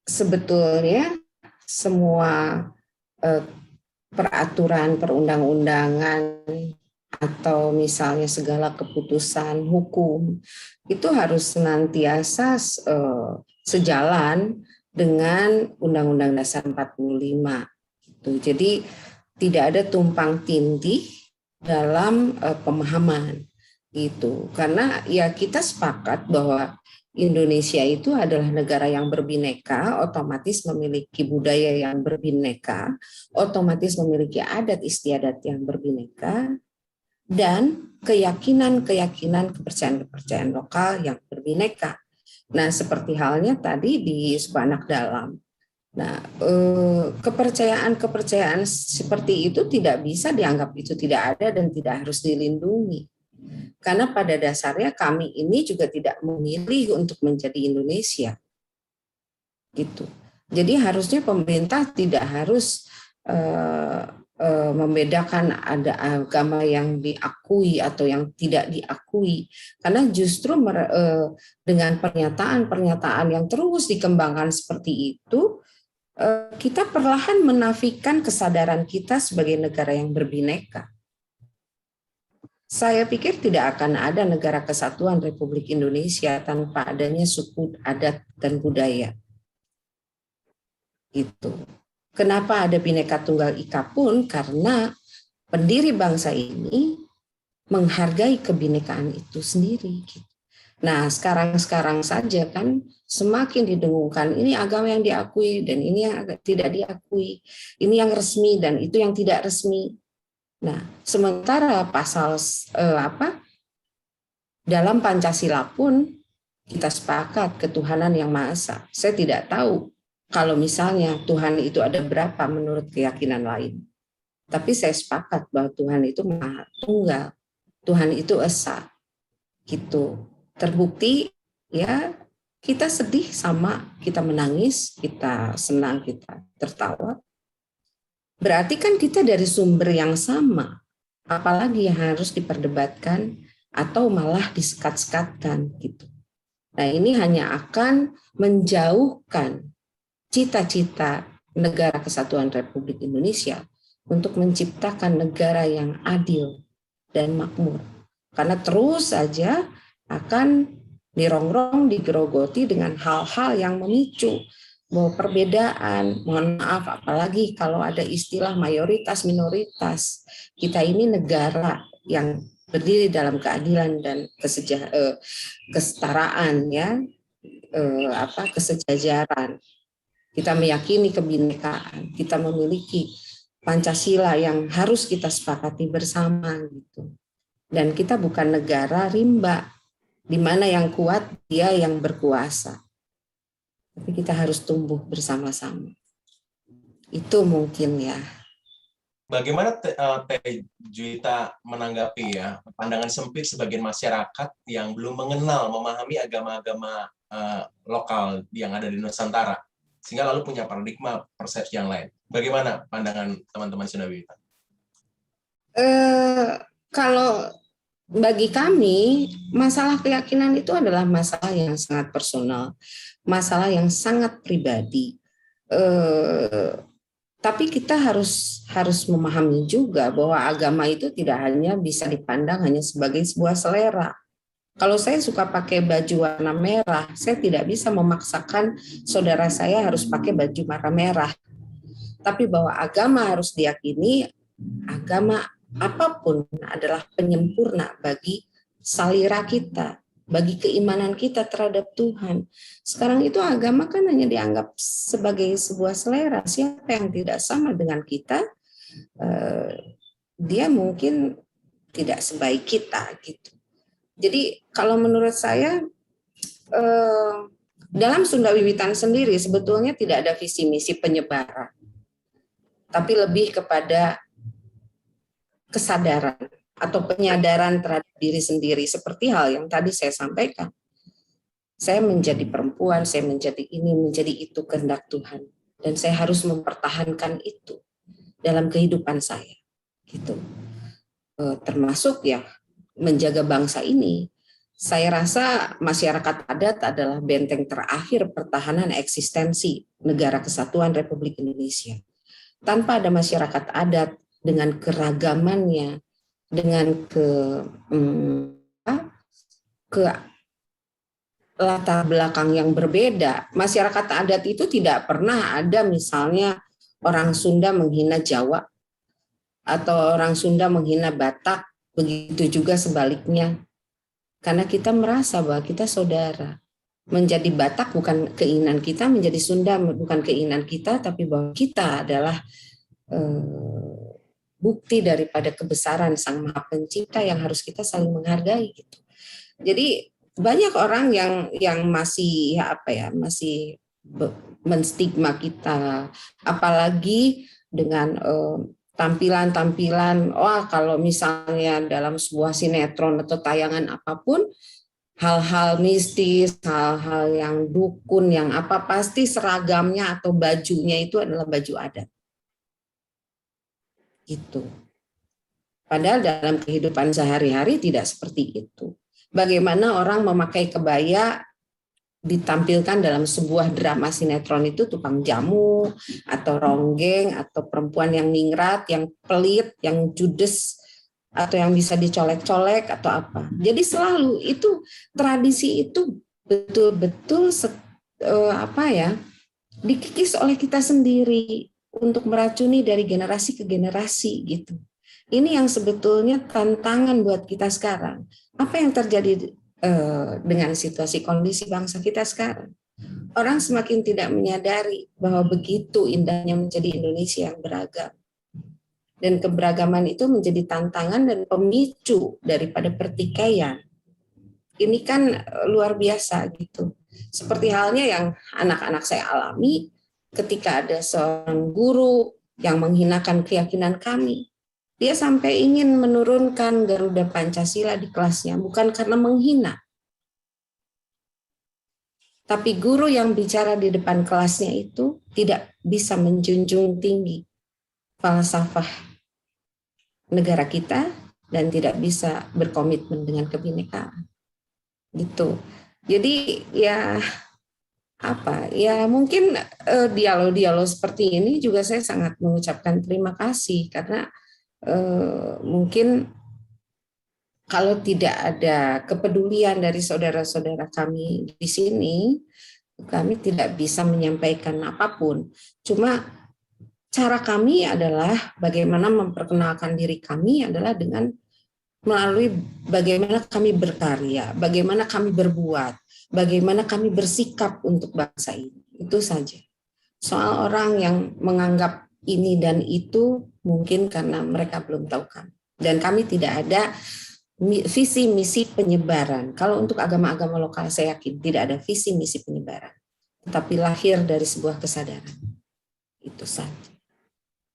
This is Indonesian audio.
sebetulnya semua eh, peraturan perundang-undangan atau misalnya segala keputusan hukum itu harus senantiasa sejalan dengan Undang-Undang Dasar 45. Jadi tidak ada tumpang tindih dalam pemahaman itu. Karena ya kita sepakat bahwa Indonesia itu adalah negara yang berbineka, otomatis memiliki budaya yang berbineka, otomatis memiliki adat istiadat yang berbineka, dan keyakinan-keyakinan, kepercayaan-kepercayaan lokal yang berbineka. Nah, seperti halnya tadi di suku anak dalam. Nah, kepercayaan-kepercayaan seperti itu tidak bisa dianggap itu tidak ada dan tidak harus dilindungi. Karena pada dasarnya kami ini juga tidak memilih untuk menjadi Indonesia. Gitu. Jadi harusnya pemerintah tidak harus membedakan ada agama yang diakui atau yang tidak diakui. Karena justru dengan pernyataan-pernyataan yang terus dikembangkan seperti itu, kita perlahan menafikan kesadaran kita sebagai negara yang berbineka. Saya pikir tidak akan ada negara kesatuan Republik Indonesia tanpa adanya suku, adat, dan budaya. Itu. Kenapa ada Bhinneka Tunggal Ika pun? Karena pendiri bangsa ini menghargai kebinekaan itu sendiri. Nah, sekarang saja kan semakin didengungkan ini agama yang diakui dan ini yang tidak diakui, ini yang resmi dan itu yang tidak resmi. Nah, sementara pasal dalam Pancasila pun kita sepakat ketuhanan yang Maha Esa. Saya tidak tahu kalau misalnya Tuhan itu ada berapa menurut keyakinan lain. Tapi saya sepakat bahwa Tuhan itu Maha Tunggal. Tuhan itu Esa. Gitu. Terbukti ya kita sedih sama, kita menangis, kita senang, kita tertawa. Berarti kan kita dari sumber yang sama, apalagi yang harus diperdebatkan atau malah disekat-sekatkan gitu. Nah, ini hanya akan menjauhkan cita-cita negara kesatuan Republik Indonesia untuk menciptakan negara yang adil dan makmur. Karena terus saja akan dirongrong, digerogoti dengan hal-hal yang memicu bahwa perbedaan, mohon maaf, apalagi kalau ada istilah mayoritas minoritas. Kita ini negara yang berdiri dalam keadilan dan kesetaraan, ya, kesejajaran. Kita meyakini kebinekaan, kita memiliki Pancasila yang harus kita sepakati bersama gitu. Dan kita bukan negara rimba, di mana yang kuat dia yang berkuasa. Tapi kita harus tumbuh bersama-sama. Itu mungkin ya. Bagaimana Teh Juwita menanggapi ya pandangan sempit sebagian masyarakat yang belum mengenal, memahami agama-agama lokal yang ada di Nusantara, sehingga lalu punya paradigma persepsi yang lain. Bagaimana pandangan teman-teman Sunawita? Kalau bagi kami, masalah keyakinan itu adalah masalah yang sangat personal, masalah yang sangat pribadi. Tapi kita harus memahami juga bahwa agama itu tidak hanya bisa dipandang hanya sebagai sebuah selera. Kalau saya suka pakai baju warna merah, saya tidak bisa memaksakan saudara saya harus pakai baju warna merah. Tapi bahwa agama harus diyakini, agama apapun adalah penyempurna bagi salira kita, bagi keimanan kita terhadap Tuhan. Sekarang itu agama kan hanya dianggap sebagai sebuah selera. Siapa yang tidak sama dengan kita, dia mungkin tidak sebaik kita gitu. Jadi kalau menurut saya dalam Sunda Wiwitan sendiri sebetulnya tidak ada visi misi penyebaran, tapi lebih kepada kesadaran atau penyadaran terhadap diri sendiri, seperti hal yang tadi saya sampaikan. Saya menjadi perempuan, saya menjadi ini, menjadi itu kehendak Tuhan, dan saya harus mempertahankan itu dalam kehidupan saya, gitu. Termasuk ya menjaga bangsa ini, Saya rasa masyarakat adat adalah benteng terakhir pertahanan eksistensi Negara Kesatuan Republik Indonesia. Tanpa ada masyarakat adat dengan keragamannya, dengan ke latar belakang yang berbeda, masyarakat adat itu tidak pernah ada misalnya orang Sunda menghina Jawa atau orang Sunda menghina Batak, begitu juga sebaliknya. Karena kita merasa bahwa kita saudara. Menjadi Batak bukan keinginan kita, menjadi Sunda bukan keinginan kita, tapi bahwa kita adalah bukti daripada kebesaran Sang Maha Pencipta yang harus kita saling menghargai gitu. Jadi banyak orang yang masih masih menstigma kita, apalagi dengan tampilan-tampilan, kalau misalnya dalam sebuah sinetron atau tayangan apapun, hal-hal mistis, hal-hal yang dukun, yang pasti seragamnya atau bajunya itu adalah baju adat. Itu. Padahal dalam kehidupan sehari-hari tidak seperti itu. Bagaimana orang memakai kebaya ditampilkan dalam sebuah drama sinetron itu tukang jamu atau ronggeng atau perempuan yang ningrat, yang pelit, yang judes atau yang bisa dicolek-colek atau apa. Jadi selalu itu tradisi itu betul-betul dikikis oleh kita sendiri untuk meracuni dari generasi ke generasi gitu. Ini yang sebetulnya tantangan buat kita sekarang. Apa yang terjadi dengan situasi kondisi bangsa kita sekarang? Orang semakin tidak menyadari bahwa begitu indahnya menjadi Indonesia yang beragam. Dan keberagaman itu menjadi tantangan dan pemicu daripada pertikaian. Ini kan luar biasa gitu. Seperti halnya yang anak-anak saya alami ketika ada seorang guru yang menghinakan keyakinan kami. Dia sampai ingin menurunkan Garuda Pancasila di kelasnya, bukan karena menghina. Tapi guru yang bicara di depan kelasnya itu tidak bisa menjunjung tinggi falsafah negara kita dan tidak bisa berkomitmen dengan kebinekaan. Gitu. Jadi mungkin dialog-dialog seperti ini juga saya sangat mengucapkan terima kasih karena mungkin kalau tidak ada kepedulian dari saudara-saudara kami di sini, kami tidak bisa menyampaikan apapun. Cuma cara kami adalah bagaimana memperkenalkan diri kami adalah dengan melalui bagaimana kami berkarya, bagaimana kami berbuat, bagaimana kami bersikap untuk bangsa ini. Itu saja. Soal orang yang menganggap ini dan itu mungkin karena mereka belum tahu kami. Dan kami tidak ada visi misi penyebaran. Kalau untuk agama-agama lokal saya yakin tidak ada visi misi penyebaran. Tetapi lahir dari sebuah kesadaran. Itu saja.